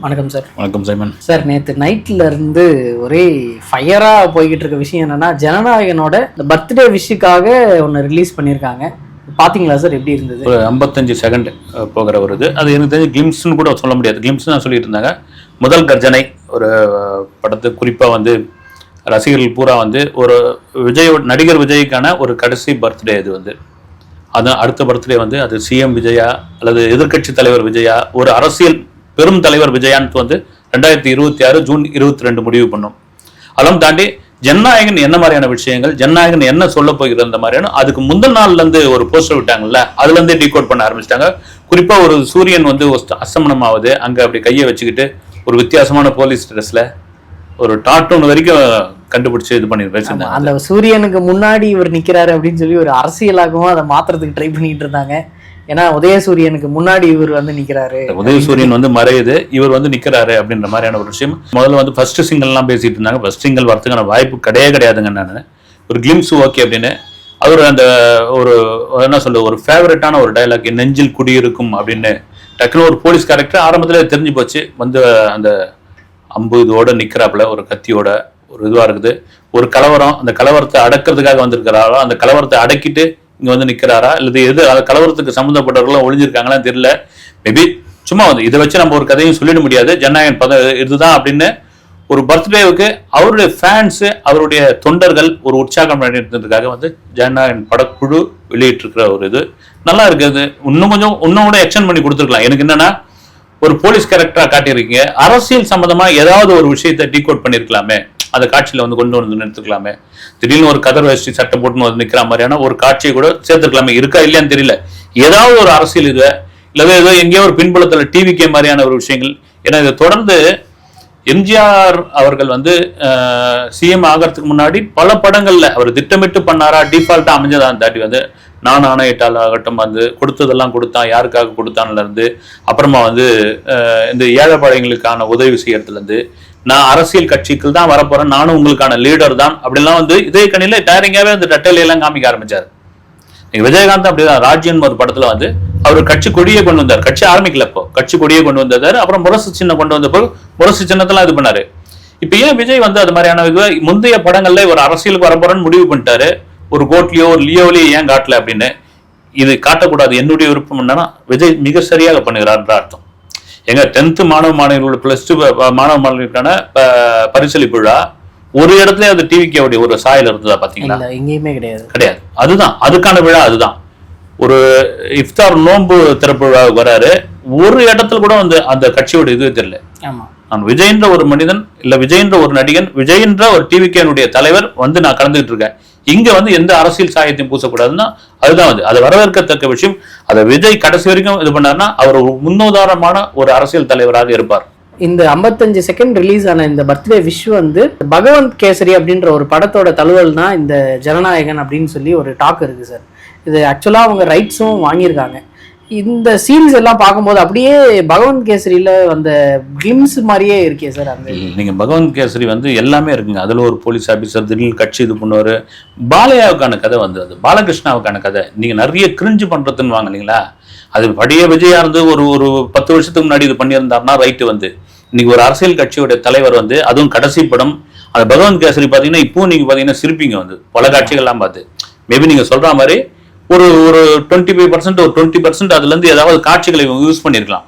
வணக்கம் சார். வணக்கம் Simon sir. நேற்று நைட்ல இருந்து ஒரே ஃபயரா போய்கிட்டு இருக்க விஷயம் என்னன்னா, ஜனநாயகனோட இந்த பர்த்டே விஷுக்காக ஒன்று ரிலீஸ் பண்ணியிருக்காங்க. பார்த்தீங்களா சார்? எப்படி இருந்தது? ஒரு 55 செகண்ட் போகிற ஒரு இது. அது எனக்கு தெரிஞ்சு கிளிம்ஸ்னு கூட சொல்ல முடியாது. கிளிம்ஸ் தான் சொல்லிட்டு இருந்தாங்க. முதல் கர்ஜனை ஒரு படத்து குறிப்பாக வந்து ரசிகர்கள் பூரா வந்து ஒரு நடிகர் விஜய்க்கான ஒரு கடைசி பர்த்டே இது வந்து. அதான் அடுத்த பர்த்டே வந்து அது சிஎம் விஜயா அல்லது எதிர்கட்சி தலைவர் விஜயா, ஒரு அரசியல் பெரும் தலைவர் விஜயான்னு வந்து 2026 ஜூன் 22 முடிவு பண்ணும். அதெல்லாம் தாண்டி ஜனநாயகன் என்ன மாதிரியான விஷயங்கள், ஜனநாயகன் என்ன சொல்ல போகிற அந்த மாதிரியான அதுக்கு முந்தின நாள்ல இருந்து ஒரு போஸ்டர் விட்டாங்கல்ல, அதுல இருந்தே டீகோட் பண்ண ஆரம்பிச்சிட்டாங்க. குறிப்பா ஒரு சூரியன் வந்து அஸ்தமனம் ஆகுது, அங்க அப்படி கையை வச்சுக்கிட்டு ஒரு வித்தியாசமான போலீஸ் ட்ரெஸ்ல ஒரு டாட்டூன் வரைக்கும் கண்டுபிடிச்சு இது பண்ணி வச்சிருந்தாங்க. அந்த சூரியனுக்கு முன்னாடி இவர் நிக்கிறாரு அப்படின்னு சொல்லி ஒரு அரசியலாகவும் அதை மாத்துறதுக்கு ட்ரை பண்ணிட்டு இருந்தாங்க. ஏன்னா உதயசூரியனுக்கு முன்னாடி இவர் வந்து நிக்கிறாரு, உதயசூரியன் வந்து மறையுது, இவர் வந்து நிக்கிறாரு அப்படின்ற மாதிரியான ஒரு விஷயம். முதல்ல வந்து ஃபர்ஸ்ட் சிங்கிள் எல்லாம் பேசிட்டு இருந்தாங்க. ஃபர்ஸ்ட் சிங்கிள் வரதுக்கான வாய்ப்பு கிடையாதுங்க. நான் ஒரு கிளிம்ஸ் ஓகே அப்படின்னு அவர் அந்த ஒரு என்ன சொல்ல ஒரு ஃபேவரட்டான ஒரு டைலாக், நெஞ்சில் குடியிருக்கும் அப்படின்னு டக்குன்னு ஒரு போலீஸ் கேரக்டர் ஆரம்பத்துல தெரிஞ்சு போச்சு. வந்து அந்த அம்பு இதோட நிக்கிறாப்புல ஒரு கத்தியோட ஒரு இதுவா இருக்குது. ஒரு கலவரம், அந்த கலவரத்தை அடக்கிறதுக்காக வந்திருக்கிறாரோ, அந்த கலவரத்தை அடக்கிட்டு இங்க வந்து நிக்கிறாரா, இல்லது எது கலவரத்துக்கு சம்மந்தப்பட்டவர்களும் ஒளிஞ்சிருக்காங்களா தெரியல. மேபி சும்மா வந்து இதை வச்சு நம்ம ஒரு கதையும் சொல்லிட முடியாது. ஜனநாயகன் இதுதான் அப்படின்னு ஒரு பர்த்டேவுக்கு அவருடைய ஃபேன்ஸ், அவருடைய தொண்டர்கள் ஒரு உற்சாகம் பண்ணிருந்ததுக்காக வந்து ஜனநாயகன் படக்குழு வெளியிட்டு இருக்கிற ஒரு இது நல்லா இருக்குது. இன்னும் கூட எக்ஸ்டெண்ட் பண்ணி கொடுத்துருக்கலாம். எனக்கு என்னன்னா, ஒரு போலீஸ் கேரக்டரா காட்டியிருக்கீங்க, அரசியல் சம்பந்தமா ஏதாவது ஒரு விஷயத்தை டீகோட் பண்ணிருக்கலாமே, அந்த காட்சியில வந்து கொண்டு வந்து நிறுத்துக்கலாமே. திடீர்னு ஒரு கதர் வச்சு சட்டை போட்டுன்னு வந்து நிக்கிற மாதிரியான ஒரு காட்சியை கூட சேர்த்துக்கலாமே. இருக்கா இல்லையான்னு தெரியல. ஏதாவது ஒரு அரசியல் இது இல்லவே ஏதோ எங்கேயோ ஒரு பின்புலத்துல டிவிக்கே மாதிரியான ஒரு விஷயங்கள். ஏன்னா இதை தொடர்ந்து எம்ஜிஆர் அவர்கள் வந்து சிஎம் ஆகிறதுக்கு முன்னாடி பல படங்கள்ல அவர் திட்டமிட்டு பண்ணாரா, டிஃபால்ட்டா அமைஞ்சதான் தாண்டி வந்து நான் ஆணையிட்டால் ஆகட்டும், வந்து கொடுத்ததெல்லாம் கொடுத்தான், யாருக்காக கொடுத்தான்ல இருந்து, அப்புறமா வந்து இந்த ஏழைப்பாளையங்களுக்கான உதவி செய்யறதுல இருந்து, நான் அரசியல் கட்சிக்கு தான் வரப்போறேன், நானும் உங்களுக்கான லீடர் தான் அப்படிலாம் வந்து இதே கணில டேரிங்காவே அந்த டட்டையிலாம் காமிக்க ஆரம்பிச்சாரு. விஜயகாந்த் அப்படிதான் ராஜ்யன் ஒரு படத்துல வந்து அவர் கட்சி கொடியை கொண்டு வந்தார். கட்சி ஆரம்பிக்கல, இப்போ கட்சி கொடியை கொண்டு வந்தாரு. அப்புறம் முரசு சின்னம் கொண்டு வந்தப்போ முரசு சின்னத்தெல்லாம் இது பண்ணாரு. இப்ப ஏன் விஜய் வந்து அது மாதிரியான முந்தைய படங்கள்ல ஒரு அரசியலுக்கு வரப்போறன்னு முடிவு பண்ணிட்டாரு. ஒரு கோட்லியோ ஒரு லியோலியோ ஏன் காட்டல அப்படின்னு இது காட்டக்கூடாது. என்னுடைய விருப்பம் என்னன்னா, விஜய் மிக சரியாக பண்ணுகிறார்ன்ற அர்த்தம். எங்க 10th மாணவர்களோட +2 மாணவ மாணவர்களுக்கான பரிசளிப்பு விழா ஒரு இடத்துல அது டிவிக்கே ஒரு சாயல் இருந்ததா பாத்தீங்களா? எங்கேயுமே கிடையாது. அதுதான் அதுக்கான விழா. அதுதான் ஒரு இஃப்தார் நோன்பு திறப்பு விழா வராரு, ஒரு இடத்துல கூட வந்து அந்த கட்சியோட இது தெரியல. நான் விஜயன்ற ஒரு மனிதன், இல்ல விஜயன்ற ஒரு நடிகன், விஜயன்ற ஒரு டிவிக்கேனுடைய தலைவர் வந்து நான் கலந்துகிட்டு இருக்கேன். இங்க வந்து எந்த அரசியல் சாயத்தையும் பூசக்கூடாதுன்னா அதுதான் வந்து அதை வரவேற்கத்தக்க விஷயம். அதை விஜய் கடைசி வரைக்கும் இது பண்ணாருன்னா அவர் ஒரு முன்னுதாரணமான ஒரு அரசியல் தலைவராக இருப்பார். இந்த 55 செகண்ட் ரிலீஸ் ஆன இந்த பர்த்டே விஷ் வந்து பகவந்த் கேசரி அப்படின்ற ஒரு படத்தோட தழுவல் தான் இந்த ஜனநாயகன் அப்படின்னு சொல்லி ஒரு டாக் இருக்கு சார். இது ஆக்சுவலா அவங்க ரைட்ஸும் வாங்கியிருக்காங்க. இந்த சீரீஸ் எல்லாம் பார்க்கும்போது அப்படியே பகவந்த் கேசரியில அந்த கிளிம்ஸ் மாதிரியே இருக்கே சார். அந்த நீங்க பகவந்த் கேசரி வந்து எல்லாமே இருக்குங்க. அதுல ஒரு போலீஸ் ஆபீசர் திடீர்னு கட்சி இது பண்ணுவாரு. பாலையாவுக்கான கதை வந்து அது பாலகிருஷ்ணாவுக்கான கதை. நீங்க நிறைய கிரிஞ்சு பண்றதுன்னு வாங்க இல்லைங்களா, அது பழைய விஜயா இருந்து ஒரு 10 வருஷத்துக்கு முன்னாடி இது பண்ணியிருந்தாருன்னா ரைட்டு. வந்து இன்னைக்கு ஒரு அரசியல் கட்சியோட தலைவர் வந்து அதுவும் கடைசி படம் அந்த பகவந்த் கேசரி பாத்தீங்கன்னா இப்போ நீங்க பாத்தீங்கன்னா சிரிப்பீங்க வந்து பல காட்சிகள்லாம் பார்த்து. மேபி நீங்க சொல்ற மாதிரி ஒரு 25% ஒரு 20% அதுல இருந்து ஏதாவது காட்சிகளை யூஸ் பண்ணிருக்கலாம்.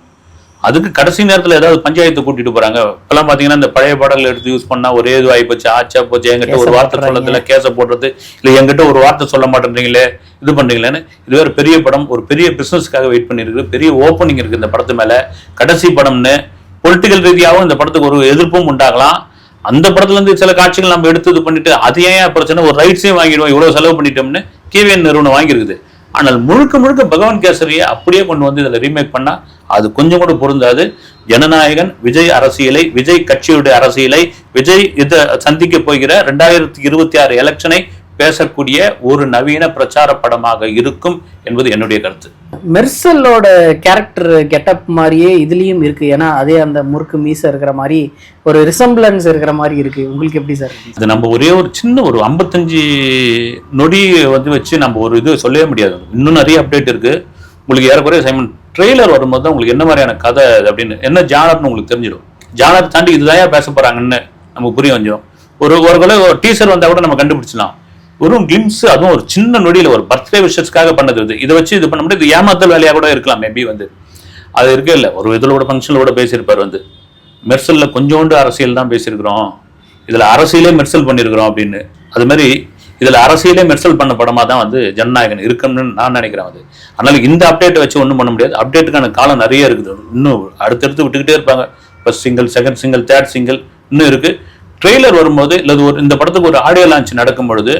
அதுக்கு கடைசி நேரத்துல ஏதாவது பஞ்சாயத்தை கூட்டிட்டு போறாங்க. இப்பெல்லாம் பாத்தீங்கன்னா இந்த பழைய பாடல்கள் எடுத்து யூஸ் பண்ணா ஒரே இது ஆகி போச்சு, ஆச்சா போச்சு, என்கிட்ட ஒரு வார்த்தை சொல்லத்துல கேச போடுறது, இல்ல என்கிட்ட ஒரு வார்த்தை சொல்ல மாட்டேன்றீங்களே, இது பண்றீங்களேன்னு. இது வேற பெரிய படம், ஒரு பெரிய பிசினஸ்க்காக வெயிட் பண்ணிருக்கு, பெரிய ஓப்பனிங் இருக்கு இந்த படத்து மேல. கடைசி படம்னு பொலிட்டிக்கல் ரீதியாகவும் இந்த படத்துக்கு ஒரு எதிர்ப்பும் உண்டாகலாம். அந்த படத்துல இருந்து சில காட்சிகள் நம்ம எடுத்து இது பண்ணிட்டு அது ஏன் பிரச்சனை, ஒரு ரைட்ஸையும் வாங்கிடுவோம், இவ்வளவு செலவு பண்ணிட்டோம்னு KVN நிறுவனம் வாங்கியிருக்குது. ஆனால் முழுக்க பகவந்த் கேசரியை அப்படியே கொண்டு வந்து இதுல ரீமேக் பண்ணா அது கொஞ்சம் கூட பொருந்தாது. ஜனநாயகன் விஜய் அரசியலை, விஜய் கட்சியுடைய அரசியலை, விஜய் இதை சந்திக்க போகிற 2026 எலெக்ஷனை பேசக்கூடிய ஒரு நவீன பிரச்சார படமாக இருக்கும் என்பது என்னுடைய கருத்து. மெர்சலோட கேரக்டர் கெட்டப் மாதிரியே இதுலயும் இருக்கு. ஏன்னா அதே அந்த முறுக்கு மீச இருக்கிற மாதிரி ஒரு ரிசம்பிளன்ஸ் இருக்கிற மாதிரி இருக்கு. உங்களுக்கு எப்படி சார்? இது நம்ம ஒரே ஒரு சின்ன ஒரு 55 நொடி வந்து வச்சு நம்ம ஒரு இது சொல்லவே முடியாது. இன்னும் நிறைய அப்டேட் இருக்கு. உங்களுக்கு ஏறக்குறைய சைமன் ட்ரெய்லர் வரும்போது தான் உங்களுக்கு என்ன மாதிரியான கதை அப்படின்னு என்ன ஜானர்னு உங்களுக்கு தெரிஞ்சிடும். ஜானர் தாண்டி இதுதான் பேச போறாங்கன்னு நமக்கு புரிய வந்துடும். ஒரு டீசர் வந்தா கூட நம்ம கண்டுபிடிச்சலாம். ஒரு கிளிம்ஸ், அதுவும் ஒரு சின்ன நொடியில ஒரு பர்த்டே விஷஸ்க்காக பண்ணது. இதை வச்சு இது பண்ண முடியாது. இது ஏமாத்தல் வேலையா கூட இருக்கலாம் மேபி அது இருக்கே இல்லை. ஒரு இதோட ஃபங்க்ஷன்ல கூட பேசியிருப்பார் மெர்சல்ல கொஞ்சோண்டு அரசியல் தான் பேசியிருக்கிறோம், இதுல அரசியலே மெர்சல் பண்ணியிருக்கிறோம் அப்படின்னு. அது மாதிரி இதுல அரசியலே மெர்சல் பண்ண படமா தான் ஜனநாயகன் இருக்குன்னு நான் நினைக்கிறேன். அதனால இந்த அப்டேட்டை வச்சு ஒன்றும் பண்ண முடியாது. அப்டேட்டுக்கான காலம் நிறைய இருக்குது. இன்னும் அடுத்தடுத்து விட்டுக்கிட்டே இருப்பாங்க. First single, second single, third single இன்னும் இருக்கு. ட்ரெய்லர் வரும்போது இல்லை இந்த படத்துக்கு ஒரு ஆடியோ லான்ச் நடக்கும் பொழுது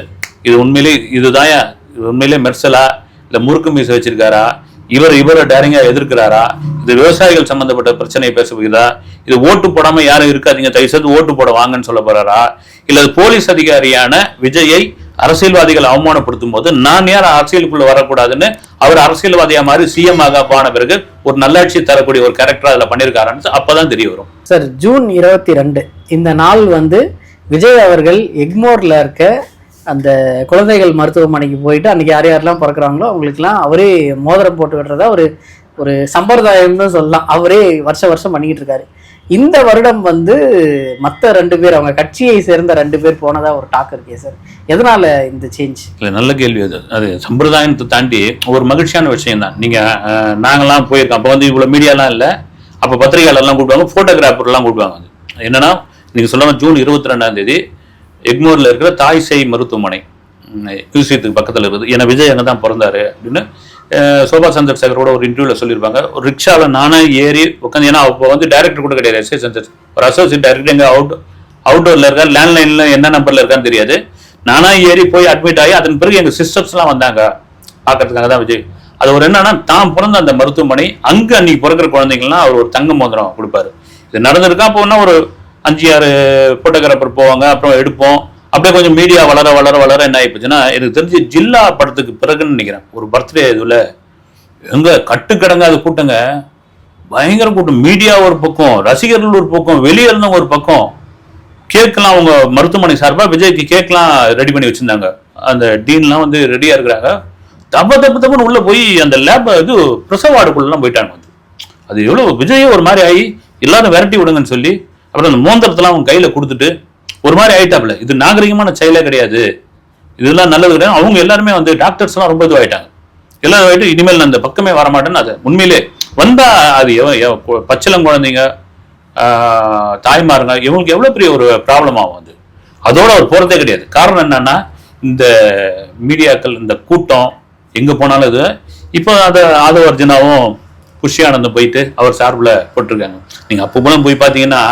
இது உண்மையிலே மெர்சலா இல்லை முறுக்கு மீசை வச்சிருக்காரா, இவரை டேரிங்கா எதிர்க்கிறாரா, இது விவசாயிகள் சம்பந்தப்பட்ட பிரச்சனையை பேச போகுதா, இது ஓட்டு போடாம யாரும் இருக்காதீங்க தயவு செய்து ஓட்டு போட வாங்கன்னு சொல்ல போறாரா, இல்ல போலீஸ் அதிகாரியான விஜயை அரசியல்வாதிகள் அவமானப்படுத்தும் போது நான் யார் அரசியலுக்குள்ள வரக்கூடாதுன்னு அவர் அரசியல்வாதியா மாதிரி சிஎம் ஆக போன பிறகு ஒரு நல்லாட்சி தரக்கூடிய ஒரு கேரக்டர் அதுல பண்ணிருக்காருன்னு அப்பதான் தெரிய வரும். சார், ஜூன் 22 இந்த நாள் விஜய் அவர்கள் எக்மோர்ல இருக்க அந்த குழந்தைகள் மருத்துவமனைக்கு போயிட்டு அன்னைக்கு யாரெல்லாம் பிறக்கிறாங்களோ அவங்களுக்குலாம் அவரே மோதிரம் போட்டு விடுறதா ஒரு சம்பிரதாயம்னு சொல்லலாம். அவரே வருஷம் பண்ணிக்கிட்டு இருக்காரு. இந்த வருடம் மற்ற 2 பேர், அவங்க கட்சியை சேர்ந்த 2 பேர் போனதா ஒரு டாக் இருக்கே சார், எதனால இந்த சேஞ்ச்? இல்லை, நல்ல கேள்வி. அது சம்பிரதாயத்தை தாண்டி ஒரு மகிழ்ச்சியான விஷயம் தான். நீங்க நாங்கெல்லாம் போயிருக்கோம். அப்போ இவ்வளவு மீடியாலாம் இல்லை. அப்போ பத்திரிகையாளர்லாம் கூப்பிடுவாங்க, போட்டோகிராஃபர்லாம் கூப்பிடுவாங்க. என்னன்னா நீங்க சொல்லாம ஜூன் 22 எக்மோர்ல இருக்கிற தாய் சேய் மருத்துவமனை மியூசியத்துக்கு பக்கத்தில் இருக்குது. ஏன்னா விஜய் அங்கே தான் பிறந்தாரு அப்படின்னு சோபா சந்திரசேகரோட ஒரு இன்டர்வியூல சொல்லியிருப்பாங்க. ஒரு ரிக்ஷாவில் நானே ஏறி உட்காந்து, ஏன்னா அப்போ டைரக்டர் கூட கிடையாது, எஸ்ஏ சந்திரசேகர் ஒரு அசோசியேட் டைரக்டர், எங்க அவுட்டோர்ல இருக்காரு, லேண்ட்லைன்ல என்ன நம்பர்ல இருக்கான்னு தெரியாது. நானா ஏறி போய் அட்மிட் ஆகி அதன் பிறகு எங்க சிஸ்டர்ஸ்லாம் வந்தாங்க பார்க்கறதுக்காக தான் விஜய். அது ஒரு என்னன்னா தான் பிறந்த அந்த மருத்துவமனை அங்கே அன்னைக்கு பிறக்கிற குழந்தைங்கலாம் அவர் ஒரு தங்க மோதிரம் கொடுப்பாரு. இது நடந்திருக்கா. அப்போனா ஒரு 5-6 போட்டோகிராஃபர் போவாங்க, அப்புறம் எடுப்போம். அப்படியே கொஞ்சம் மீடியா வளர என்ன ஆயிப்போச்சுன்னா, எனக்கு தெரிஞ்சு ஜில்லா படத்துக்கு பிறகுன்னு நினைக்கிறேன், ஒரு பர்த்டே இதுல எங்க கட்டுக்கடங்காத கூட்டங்க, பயங்கர கூட்டம். மீடியா ஒரு பக்கம், ரசிகர்கள் ஒரு பக்கம், வெளியே இருந்தவங்க ஒரு பக்கம். கேட்கலாம் அவங்க மருத்துவமனை சார்பா விஜய்க்கு கேட்கலாம் ரெடி பண்ணி வச்சிருந்தாங்க. அந்த டீன்லாம் ரெடியா இருக்கிறாங்க. தப்புன்னு உள்ள போய் அந்த லேப் பிரசவ வார்டுக்குள்ளலாம் போயிட்டாங்க. அது எவ்வளவு விஜயே ஒரு மாதிரி ஆகி எல்லாரும் விரட்டி விடுங்கன்னு சொல்லி அப்புறம் அந்த மோந்திரத்தெல்லாம் அவங்க கையில கொடுத்துட்டு ஒரு மாதிரி ஆயிட்டாப்ல. இது நாகரிகமான செயலே கிடையாது, இதெல்லாம் நல்லது கிடையாது. அவங்க எல்லாருமே டாக்டர்ஸ் எல்லாம் ரொம்ப இதுவாயிட்டாங்க. எல்லாரும் ஆயிட்டு இனிமேல் அந்த பக்கமே வரமாட்டேன்னு. அது உண்மையிலே வந்தா அது பச்சிளம் குழந்தைங்க, தாய்மாருங்க, இவங்களுக்கு எவ்வளவு பெரிய ஒரு ப்ராப்ளம் ஆகும். அதோட அவர் போறதே கிடையாது. காரணம் என்னன்னா இந்த மீடியாக்கள், இந்த கூட்டம் எங்க போனாலும் இது. இப்போ ஆதவ அர்ஜுனாவும் குஷி ஆனந்தம் போயிட்டு அவர் சார்பில் போட்டிருக்காங்க. நீங்க அப்போ போய் பார்த்தீங்கன்னா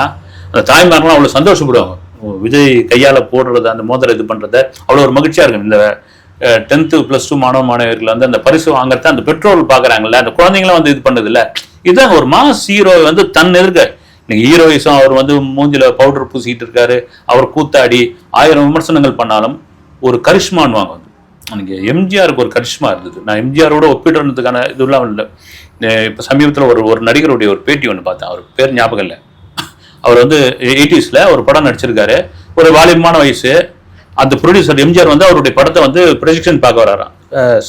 அந்த தாய்மாரெல்லாம் அவ்வளவு சந்தோஷப்படுவாங்க. விஜய் கையால போடுறது, அந்த மோதிரம் இது பண்றத அவ்வளவு ஒரு மகிழ்ச்சியா இருக்கு. இந்த 10th +2 மாணவர்கள் அந்த பரிசு வாங்கறத அந்த பெட்ரோல் பாக்குறாங்கல்ல, அந்த குழந்தைங்களும் இது பண்ணது இல்ல. இதுதான் ஒரு மாஸ் ஹீரோ தன் எதிர்க்க. நீங்க ஹீரோயிசம் அவர் மூஞ்சில பவுடர் பூசிக்கிட்டு இருக்காரு, அவர் கூத்தாடி 1000 விமர்சனங்கள் பண்ணாலும் ஒரு கரிஷ்மான்வாங்க. எனக்கு எம்ஜிஆருக்கு ஒரு கரிஷ்மா இருந்தது. நான் எம்ஜிஆரோட ஒப்பிடுறதுக்கான இதெல்லாம் இல்லை. இப்போ சமீபத்தில் ஒரு நடிகருடைய ஒரு பேட்டி ஒன்று பார்த்தேன். அவர் பேர் ஞாபகம் இல்லை. அவர் 80s ஒரு படம் நடிச்சிருக்காரு. ஒரு வாலிபமான வயசு. அந்த ப்ரொடியூசர் எம்ஜிஆர் அவருடைய படத்தை ப்ரொஜெக்ஷன் பார்க்க வராராம்.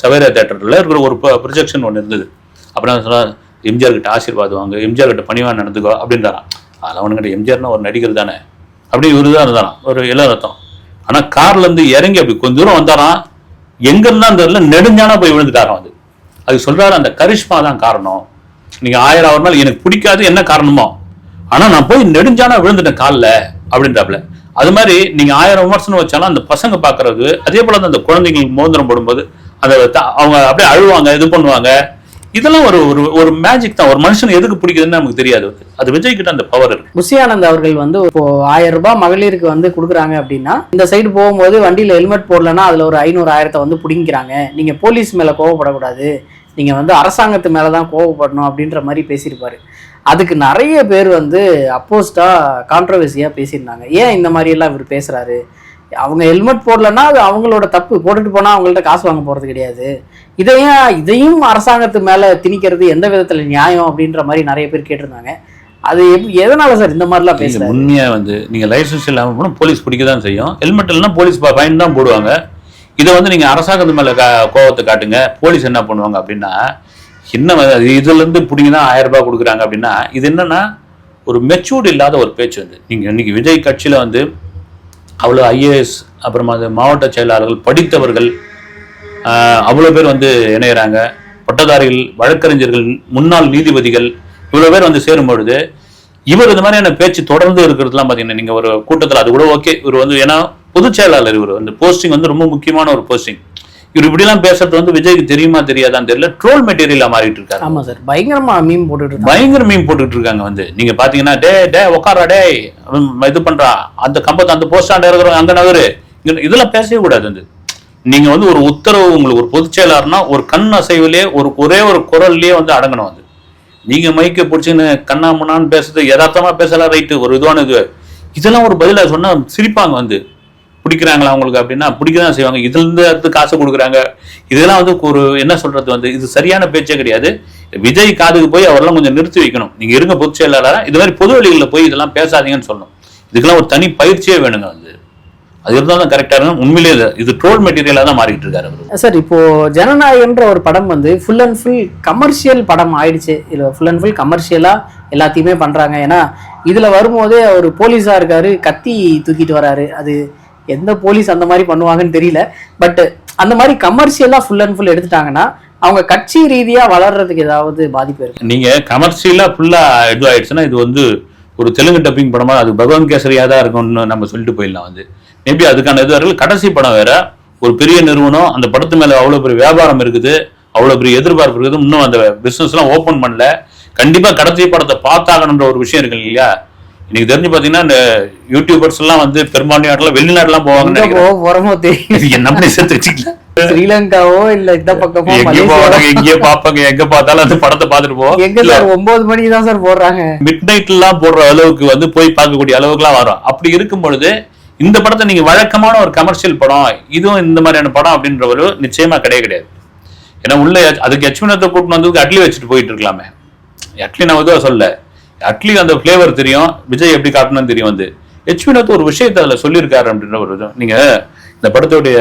சவேரா தேட்டரில் இருக்கிற ஒரு ப்ரொஜெக்ஷன் ஒன்று இருந்தது. அப்புறம் சொன்னால் எம்ஜிஆர் கிட்ட ஆசீர்வாதம் வாங்க, எம்ஜிஆர் கிட்ட பணிவா நடந்துக்கோ அப்படின்றாராம். அதெல்லாம் அவனுக்கிட்ட எம்ஜிஆர்னா ஒரு நடிகர் தானே அப்படி இவரு தான் இருந்தாராம், ஒரு இளரத்தம். ஆனால் கார்லேருந்து இறங்கி அப்படி கொஞ்சம் தூரம் வந்தாராம். எங்க இருந்தா அந்த நெடுஞ்சானா போய் விழுந்துட்டாராம். அது சொல்றாரு, அந்த கரிஷ்மா தான் காரணம். நீங்க 1000 நாள் எனக்கு பிடிக்காது என்ன காரணமோ, ஆனா நான் போய் நெடுஞ்சானா விழுந்துட்டேன் காலில் அப்படின்றாப்ல. அது மாதிரி நீங்க 1000 விமர்சனம் வச்சாலும் அந்த பசங்க பாக்குறது, அதே போல அந்த குழந்தைங்களுக்கு மோதிரம் போடும்போது அந்த அவங்க அப்படியே அழுவாங்க, இது பண்ணுவாங்க. இதெல்லாம் ஒரு மேஜிக் தான். ஒரு மனுஷன் எதுக்கு பிடிக்குதுன்னு நமக்கு தெரியாது. அது விஜய் கிட்ட அந்த பவர் இருக்கு. குஷி ஆனந்த் அவர்கள் இப்போ 1000 ரூபாய் மகளிருக்கு கொடுக்குறாங்க அப்படின்னா, இந்த சைடு போகும்போது வண்டியில ஹெல்மெட் போடலன்னா அதுல ஒரு 500 1000 பிடிங்கிறாங்க. நீங்க போலீஸ் மேல கோவப்படக்கூடாது, நீங்க அரசாங்கத்து மேலதான் கோவப்படணும் அப்படின்ற மாதிரி பேசியிருப்பாரு. அதுக்கு நிறைய பேர் அப்போஸ்டா கான்ட்ரவர்சியா பேசியிருந்தாங்க. ஏன் இந்த மாதிரி எல்லாம் இவர் பேசுறாரு? அவங்க ஹெல்மெட் போடலன்னா அது அவங்களோட தப்பு, போட்டுட்டு போனா அவங்கள்ட்ட காசு வாங்க போறது கிடையாது. இதையும் அரசாங்கத்து மேல திணிக்கிறது எந்த விதத்துல நியாயம் அப்படின்ற மாதிரி நிறைய பேர் கேட்டிருந்தாங்க. அது எதனால சார் இந்த மாதிரிலாம் பேசுறாங்க? உண்மையா நீங்க லைசன்ஸ் இல்லாம போனா போலீஸ் பிடிக்கதான் செய்யும். ஹெல்மெட் இல்லைன்னா போலீஸ் ஃபைன் தான் போடுவாங்க. இதை நீங்க அரசாங்கத்து மேல கோவத்தை காட்டுங்க, போலீஸ் என்ன பண்ணுவாங்க அப்படின்னா, என்ன இதுல இருந்து பிடிங்கன்னா 1000 ரூபாய் கொடுக்குறாங்க அப்படின்னா இது என்னன்னா ஒரு மெச்சூர்டு இல்லாத ஒரு பேச்சு வந்து. நீங்க இன்னைக்கு விஜய் கட்சியில வந்து அவ்வளோ ஐஏஎஸ் அப்புறமா அது மாவட்ட செயலாளர்கள் படித்தவர்கள் அவ்வளோ பேர் வந்து இணையிறாங்க, பட்டதாரிகள், வழக்கறிஞர்கள், முன்னாள் நீதிபதிகள் இவ்வளோ பேர் வந்து சேரும் பொழுது இவர் இந்த மாதிரியான பேச்சு தொடர்ந்து இருக்கிறதுலாம் பார்த்தீங்கன்னா நீங்கள் ஒரு கூட்டத்தில் அது கூட ஓகே. இவர் வந்து ஏன்னா பொதுச் செயலாளர், இவர் வந்து போஸ்டிங் வந்து ரொம்ப முக்கியமான ஒரு போஸ்டிங். இவர் இப்படிலாம் பேசுறது வந்து விஜய்க்கு தெரியுமா தெரியாதான்னு தெரியல, ட்ரோல் மெட்டீரியலா மாறிட்டு இருக்காரு. ஆமா சார், பயங்கரமா மீம் போட்டுட்டு பயங்கர மீம் போட்டுட்டு இருக்காங்க வந்து. நீங்க பாத்தீங்கன்னா டே உக்காரா டே இது பண்றா, அந்த கம்பத்தை அந்த போஸ்டாண்ட இருக்கிறவங்க அங்க நகரு, இதெல்லாம் பேசவே கூடாது வந்து. நீங்க வந்து ஒரு உத்தரவு உங்களுக்கு ஒரு பொதுச் செயலாளர்னா ஒரு கண் அசைவிலே ஒரே ஒரு குரல்லையே வந்து அடங்கணும் வந்து. நீங்க மைக்க பிடிச்சின்னு கண்ணாமண்ணான்னு பேசுறது யதார்த்தமா பேசலாம் ரைட்டு, ஒரு இதுவான இது இதெல்லாம் ஒரு பதிலா சொன்னா சிரிப்பாங்க வந்து. பிடிக்கிறாங்களா அவங்களுக்கு அப்படின்னா பிடிக்கதான் செய்வாங்க. இதுல இருந்து அடுத்து காசு கொடுக்குறாங்க. இதெல்லாம் வந்து ஒரு என்ன சொல்றது வந்து இது சரியான பேச்சே கிடையாது. விஜய் காதுக்கு போய் அவரெல்லாம் கொஞ்சம் நிறுத்தி வைக்கணும். நீங்க இருங்க பொதுச் செயலாளரா இது மாதிரி பொது வழிகளில் போய் இதெல்லாம் பேசாதீங்கன்னு சொல்லணும். இதுக்கெல்லாம் ஒரு தனி பயிற்சியே வேணுங்க வந்து. அது இருந்தால் தான் கரெக்டா இருக்கும். உண்மையிலே இது ட்ரோல் மெட்டீரியலா தான் மாறிட்டு இருக்காரு அவரு. சார் இப்போ ஜனநாயகன்ற ஒரு படம் வந்து ஃபுல் அண்ட் ஃபுல் கமர்ஷியல் படம் ஆயிடுச்சு. இதுல ஃபுல் அண்ட் ஃபுல் கமர்ஷியலா எல்லாத்தையுமே பண்றாங்க. ஏன்னா இதுல வரும்போதே ஒரு போலீஸா இருக்காரு, கத்தி தூக்கிட்டு வராரு. அது எந்த போலீஸ் அந்த மாதிரி பண்ணுவாங்கன்னு தெரியல. பட் அந்த மாதிரி கமர்ஷியலா ஃபுல் அண்ட் ஃபுல் எடுத்துட்டாங்கன்னா அவங்க கட்சி ரீதியா வளர்றதுக்கு ஏதாவது பாதிப்பு இருக்கு? நீங்க கமர்ஷியலா ஃபுல்லா இது ஆயிடுச்சுன்னா இது வந்து ஒரு தெலுங்கு டப்பிங் படமா அது பகவான் கேசரியா தான் இருக்கும்னு நம்ம சொல்லிட்டு போயிடலாம் வந்து. மேபி அதுக்கான இது கடைசி படம் வேற, ஒரு பெரிய நிறுவனம், அந்த படத்து மேல அவ்வளவு பெரிய வியாபாரம் இருக்குது, அவ்வளவு பெரிய எதிர்பார்ப்பு இருக்குது, இன்னும் அந்த பிசினஸ் எல்லாம் ஓபன் பண்ணல. கண்டிப்பா கடைசி படத்தை பார்த்தாகணுன்ற ஒரு விஷயம் இருக்கு இல்லையா? இன்னைக்கு தெரிஞ்சு பாத்தீங்கன்னா இந்த யூடியூபர்ஸ் எல்லாம் வந்து பெரும்பான்மையாட்டுல வெளிநாடுலாம் போவாங்க. ஸ்ரீலங்காவோ இல்ல இந்த பக்கமோ எங்கேயோ பாப்பாங்க, எங்க பார்த்தாலும் அந்த படத்தை பார்த்துட்டு போவோம். எங்க சார் 9 மணிக்கு தான் சார் போடுறாங்க. மிட் நைட் எல்லாம் போடுற அளவுக்கு வந்து போய் பார்க்கக்கூடிய அளவுக்கு எல்லாம் வரும். அப்படி இருக்கும் பொழுது இந்த படத்தை நீங்க வழக்கமான ஒரு கமர்ஷியல் படம், இதுவும் இந்த மாதிரியான படம் அப்படின்ற ஒரு நிச்சயமா கிடையாது. ஏன்னா உள்ள அதுக்கு யட்சுமினத்தை கூட்டிட்டு வந்ததுக்கு அட்லி வச்சுட்டு போயிட்டு இருக்கலாமே. அட்லி நான் இதுவா சொல்ல, அட்லி அந்த பிளேவர் தெரியும், விஜய் எப்படி காட்டணும்னு தெரியும். வந்து யட்சுமினத் ஒரு விஷயத்தை அதுல சொல்லியிருக்காரு அப்படின்ற ஒரு இது. நீங்க இந்த படத்துடைய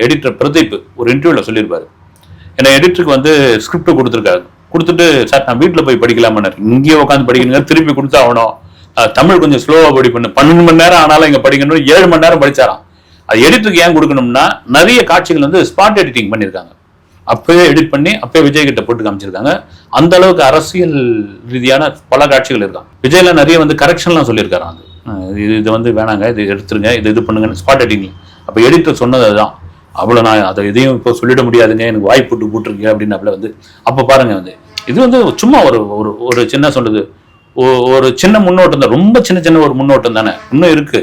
எடிட்டர் பிரதீப் ஒரு இன்டர்வியூல சொல்லியிருப்பாரு. ஏன்னா எடிட்டருக்கு வந்து ஸ்கிரிப்ட் கொடுத்துருக்காரு. கொடுத்துட்டு சார் நான் வீட்டுல போய் படிக்கலாமான்னு, இங்கேயே உட்காந்து படிக்கணுங்க, திருப்பி கொடுத்தா ஆகணும், தமிழ் கொஞ்சம் ஸ்லோவா படிப்பண்ணு, 12 மணி நேரம் ஆனாலும் இங்க படிக்கணும், 7 மணி நேரம் படிச்சாராம். அது எடிட்டருக்கு ஏன் கொடுக்கணும்னா நிறைய காட்சிகள் வந்து ஸ்பாட் எடிட்டிங் பண்ணியிருக்காங்க. அப்பவே எடிட் பண்ணி அப்பவே விஜய் கிட்ட போட்டு காமிச்சிருக்காங்க. அந்த அளவுக்கு அரசியல் ரீதியான பல காட்சிகள் இருக்காங்க. விஜய்ல நிறைய வந்து கரெக்ஷன்லாம் சொல்லியிருக்காரு. இது வந்து வேணாங்க, இது எடுத்துருங்க, இது பண்ணுங்க ஸ்பாட் எடிட்டிங். அப்ப எடிட்டர் சொன்னது அதுதான். அவ்வளவு நான் அதை எதையும் இப்போ சொல்லிட முடியாதுங்க, எனக்கு வாய்ப்பு போட்டுருங்க அப்படின்னு அப்பல வந்து. அப்ப பாருங்க வந்து இது வந்து சும்மா ஒரு சின்ன சொல்றது ஒரு சின்ன முன்னோட்டம் தான், ரொம்ப சின்ன ஒரு முன்னோட்டம் தானே, இன்னும் இருக்கு.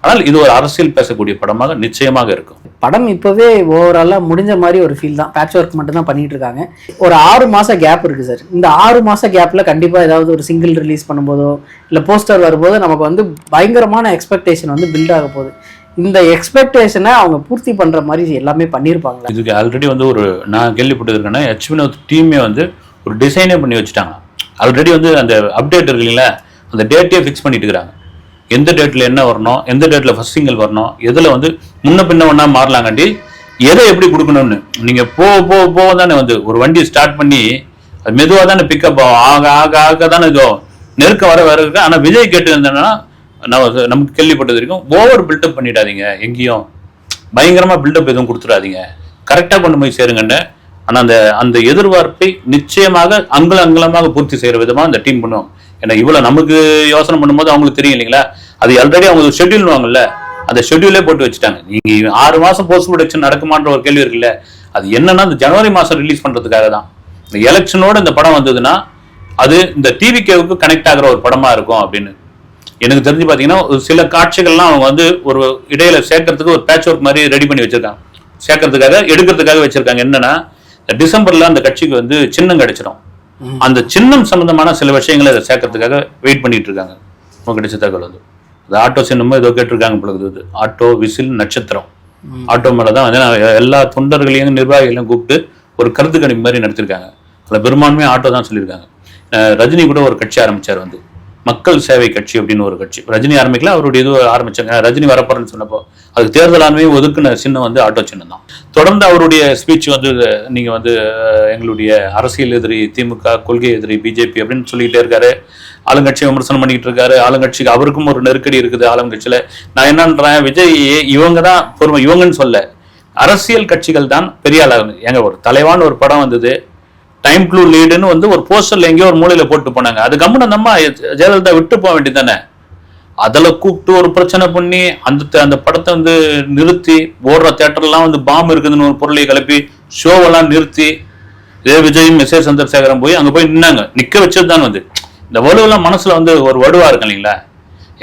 ஆனால் இது ஒரு அரசியல் பேசக்கூடிய படமாக நிச்சயமாக இருக்கும். படம் இப்பவே ஓவராலா முடிஞ்ச மாதிரி ஒரு ஃபீல் தான். பேட்ச் ஒர்க் மட்டும் தான் பண்ணிட்டு இருக்காங்க. ஒரு 6 மாசம் கேப் இருக்கு சார். இந்த 6 மாசம் கேப்ல கண்டிப்பா ஏதாவது ஒரு சிங்கிள் ரிலீஸ் பண்ணும்போதோ இல்ல போஸ்டர் வரும்போதோ நமக்கு வந்து பயங்கரமான எக்ஸ்பெக்டேஷன் வந்து பில்ட் ஆக போகுது. இந்த எக்ஸ்பெக்டேஷனை அவங்க பூர்த்தி பண்ற மாதிரி எல்லாமே பண்ணியிருப்பாங்க. இதுக்கு ஆல்ரெடி வந்து ஒரு நான் கேள்விப்பட்டிருக்கேன்னா யட்சுமினத் டீமே வந்து ஒரு டிசைனே பண்ணி வச்சுட்டாங்க. ஆல்ரெடி வந்து அந்த அப்டேட் இருக்கு இல்லைங்களா, அந்த டேட்டே ஃபிக்ஸ் பண்ணிட்டு இருக்கிறாங்க. எந்த டேட்ல என்ன வரணும், எந்த டேட்ல ஃபர்ஸ்ட் சிங்கிள் வரணும், எதுல வந்து முன்ன பின்ன ஒன்னா மாறலாங்காண்டி எதை எப்படி கொடுக்கணும்னு நீங்க போக தானே வந்து ஒரு வண்டி ஸ்டார்ட் பண்ணி அது மெதுவாக தானே பிக்கப் ஆகும், ஆக தானே இதோ நெருக்கம் வர இருக்கு. ஆனால் விஜய் கேட்டு இருந்தேன்னா நமக்கு கேள்விப்பட்டது வரைக்கும் ஓவர் பில்டப் பண்ணிடாதீங்க, எங்கேயும் பயங்கரமா பில்டப் எதுவும் கொடுத்துடாதீங்க, கரெக்டா கொண்டு போய் சேருங்கன்னு. ஆனா அந்த எதிர்பார்ப்பை நிச்சயமாக அங்கலமாக பூர்த்தி செய்யற விதமா அந்த டீம் பண்ணுவோம். ஏன்னா இவ்வளவு நமக்கு யோசனை பண்ணும்போது அவங்களுக்கு தெரியும் இல்லைங்களா, அது ஆல்ரெடி அவங்க ஷெட்யூல் வாங்கல, அந்த ஷெட்யூலே போட்டு வச்சுட்டாங்க. நீங்க 6 மாசம் போஸ்ட் ப்ரொடக்ஷன் நடக்குமான்ற ஒரு கேள்வி இருக்குல்ல, அது என்னன்னா இந்த ஜனவரி மாசம் ரிலீஸ் பண்றதுக்காக தான். இந்த எலெக்ஷனோட இந்த படம் வந்ததுன்னா அது இந்த டிவிகேவுக்கு கனெக்ட் ஆகிற ஒரு படமா இருக்கும் அப்படின்னு எனக்கு தெரிஞ்சு பாத்தீங்கன்னா சில காட்சிகள்லாம் அவங்க வந்து ஒரு இடையில சேர்க்கறதுக்கு ஒரு பேட்ச் ஒர்க் மாதிரி ரெடி பண்ணி வச்சிருக்காங்க, சேர்க்கறதுக்காக எடுக்கிறதுக்காக வச்சிருக்காங்க. என்னன்னா டிசம்பர்ல அந்த கட்சிக்கு வந்து சின்னம் கிடைச்சிடும், அந்த சின்னம் சம்பந்தமான சில விஷயங்களை அதை சேர்க்கறதுக்காக வெயிட் பண்ணிட்டு இருக்காங்க. கிடைச்ச தகவல் வந்து அது ஆட்டோ சின்னமும் ஏதோ கேட்டிருக்காங்க பொழுது, ஆட்டோ விசில் நட்சத்திரம் ஆட்டோ மேலதான் வந்து எல்லா தொண்டர்களையும் நிர்வாகிகளையும் கூப்பிட்டு ஒரு கருத்து கணிப்பு மாதிரி நடத்திருக்காங்க. அதில் பெரும்பான்மையாக ஆட்டோ தான் சொல்லியிருக்காங்க. ரஜினி கூட ஒரு கட்சி ஆரம்பிச்சார் வந்து மக்கள் சேவை கட்சி அப்படின்னு ஒரு கட்சி. ரஜினி ஆரம்பிக்கல, அவருடைய இது ஆரம்பிச்சாங்க. ரஜினி வரப்போறேன்னு சொன்னப்போ அதுக்கு தேர்தல் ஆண்மையை ஒதுக்குன சின்னம் வந்து ஆட்டோ சின்னம் தான். தொடர்ந்து அவருடைய ஸ்பீச் வந்து நீங்க வந்து எங்களுடைய அரசியல் எதிரி திமுக, கொள்கை எதிரி பிஜேபி அப்படின்னு சொல்லிட்டே இருக்காரு. ஆளுங்கட்சியை விமர்சனம் பண்ணிட்டு இருக்காரு. ஆளுங்கட்சிக்கு அவருக்கும் ஒரு நெருக்கடி இருக்குது ஆளுங்கட்சியில. நான் என்னன்றேன், விஜய் இவங்க தான் பொறுமை, இவங்கன்னு சொல்ல, அரசியல் கட்சிகள் தான் பெரிய ஆளாகும். எங்க ஒரு தலைவான ஒரு படம் வந்தது, டைம் க்ளூ லீடுன்னு வந்து ஒரு போஸ்டர்ல எங்கேயோ ஒரு மூலையில போட்டு போனாங்க. அது கம்முன்னு நம்ம ஜெயலலிதா விட்டு போக வேண்டியதானே. அதில் கூப்பிட்டு ஒரு பிரச்சனை பண்ணி அந்த படத்தை வந்து நிறுத்தி, ஓடுற தேட்டர்லாம் வந்து பாம்பு இருக்குதுன்னு ஒரு பொருளை கிளப்பி ஷோவெல்லாம் நிறுத்தி, இதே விஜயும் எஸ்.ஏ. சந்திரசேகரம் போய் அங்கே போய் நின்னாங்க. நிற்க வச்சது தான் வந்து இந்த வலுவெல்லாம் மனசுல வந்து ஒரு வடுவா இருக்கு இல்லைங்களா.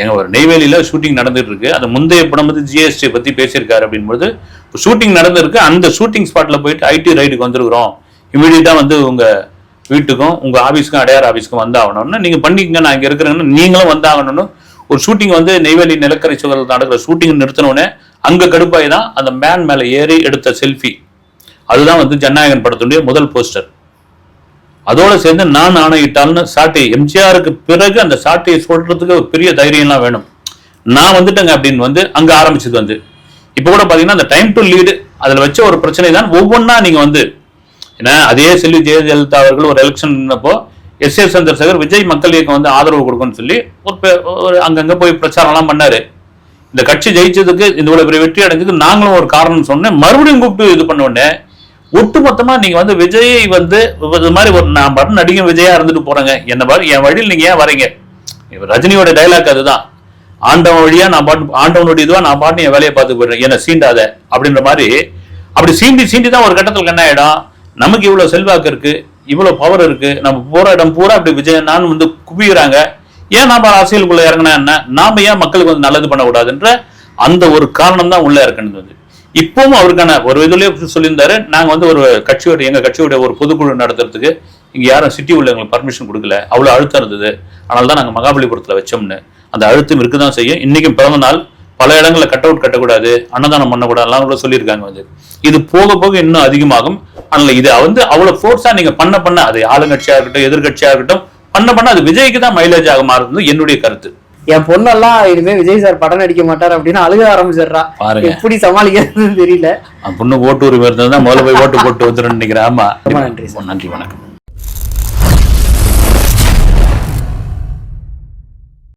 எங்க ஒரு நெய்வேலியில ஷூட்டிங் நடந்துட்டு இருக்கு. அது முந்தைய படம் வந்து ஜிஎஸ்டி பத்தி பேசியிருக்காரு அப்படின்போது ஷூட்டிங் நடந்திருக்கு. அந்த ஷூட்டிங் ஸ்பாட்ல போயிட்டு ஐடி ரைடுக்கு வந்துருக்கிறோம், இமீடியட்டா வந்து உங்க வீட்டுக்கும் உங்க ஆபீஸ்க்கும் அடையார் ஆபீஸ்க்கும் வந்தாகணும்னு நீங்க பண்ணிக்கங்க, நான் இங்க இருக்கிறேன்னு நீங்களும் வந்தாகணும்னு ஒரு ஷூட்டிங் வந்து நெய்வேலி நிலக்கரை சுவரில் நடக்கிற ஷூட்டிங் நிறுத்தினோடனே அங்க கடுப்பாய் தான் அந்த மேன் மேல ஏறி எடுத்த செல்ஃபி. அதுதான் வந்து ஜனநாயகன் படத்துடைய முதல் போஸ்டர். அதோட சேர்ந்து நான் ஆணையிட்டால்னு சாட்டை, எம்ஜிஆருக்கு பிறகு அந்த சாட்டையை சொல்றதுக்கு ஒரு பெரிய தைரியம்லாம் வேணும். நான் வந்துட்டேங்க அப்படின்னு வந்து அங்க ஆரம்பிச்சது வந்து இப்ப கூட பாத்தீங்கன்னா அந்த டைம் டு லீடு அதுல வச்ச ஒரு பிரச்சனை தான் ஒவ்வொன்றா நீங்க வந்து ஏன்னா அதே செல்வி ஜெயலலிதா அவர்கள் ஒரு எலெக்ஷன் நின்னப்போ எஸ்.ஏ. சந்திரசேகர் விஜய் மக்கள் இயக்கம் வந்து ஆதரவு கொடுக்கும்னு சொல்லி ஒரு அங்கங்க போய் பிரச்சாரம் எல்லாம் பண்ணாரு. இந்த கட்சி ஜெயிச்சதுக்கு இவ்வளவு பெரிய வெற்றி அடைஞ்சதுக்கு நாங்களும் ஒரு காரணம் சொன்னேன். மறுபடியும் கூப்பிட்டு இது பண்ண உடனே ஒட்டுமொத்தமா நீங்க வந்து விஜயை வந்து இது மாதிரி ஒரு நான் பாட்டு நடிகை விஜயா இருந்துட்டு போறேங்க, என்ன பாரு என் வழியில் நீங்க ஏன் வரீங்க. ரஜினியோட டைலாக் அதுதான், ஆண்டவன் வழியா நான் பாட்டு, ஆண்டவனுடைய இதுவா நான் பாட்டு என் வேலையை பார்த்து போயிடுறேன், என்ன சீண்டாத அப்படின்ற மாதிரி. அப்படி சீண்டி தான் ஒரு கட்டத்தில் என்ன ஆயிடும், நமக்கு இவ்வளவு செல்வாக்கு இருக்கு, இவ்வளவு பவர் இருக்கு, நம்ம போற இடம் பூரா அப்படி விஜய் நான் வந்து குவிகிறாங்க, ஏன் நாம அரசியலுக்குள்ள இறங்கினா என்ன, நாம ஏன் மக்களுக்கு வந்து நல்லது பண்ணக்கூடாதுன்ற அந்த ஒரு காரணம் தான் உள்ள இருக்கணும். வந்து இப்பவும் அவருக்கான ஒரு இதுலயே சொல்லியிருந்தாரு, நாங்க வந்து ஒரு கட்சியோட எங்க கட்சியோட ஒரு பொதுக்குழு நடத்துறதுக்கு இங்க யாரும் சிட்டி உள்ள எங்களுக்கு பர்மிஷன் கொடுக்கல, அவ்வளவு அழுத்தம் இருந்தது, அதனால தான் நாங்க மகாபலிபுரத்துல வச்சோம்னு. அந்த அழுத்தம் இருக்குதான் செய்யும். இன்னைக்கும் பிறந்த நாள் பல இடங்கள்ல கட் அவுட் கட்டக்கூடாது, அன்னதானம் பண்ணக்கூடாதுலாம் கூட சொல்லியிருக்காங்க. வந்து இது போக போக இன்னும் அதிகமாகும். அதனால இது வந்து அவ்வளவு ஃபோர்ஸா நீங்க பண்ண அது ஆளுங்கட்சியா இருக்கட்டும் எதிர்கட்சியா இருக்கட்டும் பண்ண அது விஜய்க்கு தான் மைலேஜ் ஆக மாறுது என்னுடைய கருத்து. என் பொண்ணெல்லாம் இனிமே விஜய் சார் படம் நடிக்க மாட்டார் அப்படின்னு அழுக ஆரம்பிச்சிடுறா. எப்படி சமாளிக்கிறதுன்னு தெரியல. பொண்ணு ஓட்டு உரிமை இருந்ததுதான் முதல்ல போய் ஓட்டு போட்டு வந்துடும் நினைக்கிறேன். ஆமா, நன்றி, நன்றி, வணக்கம்.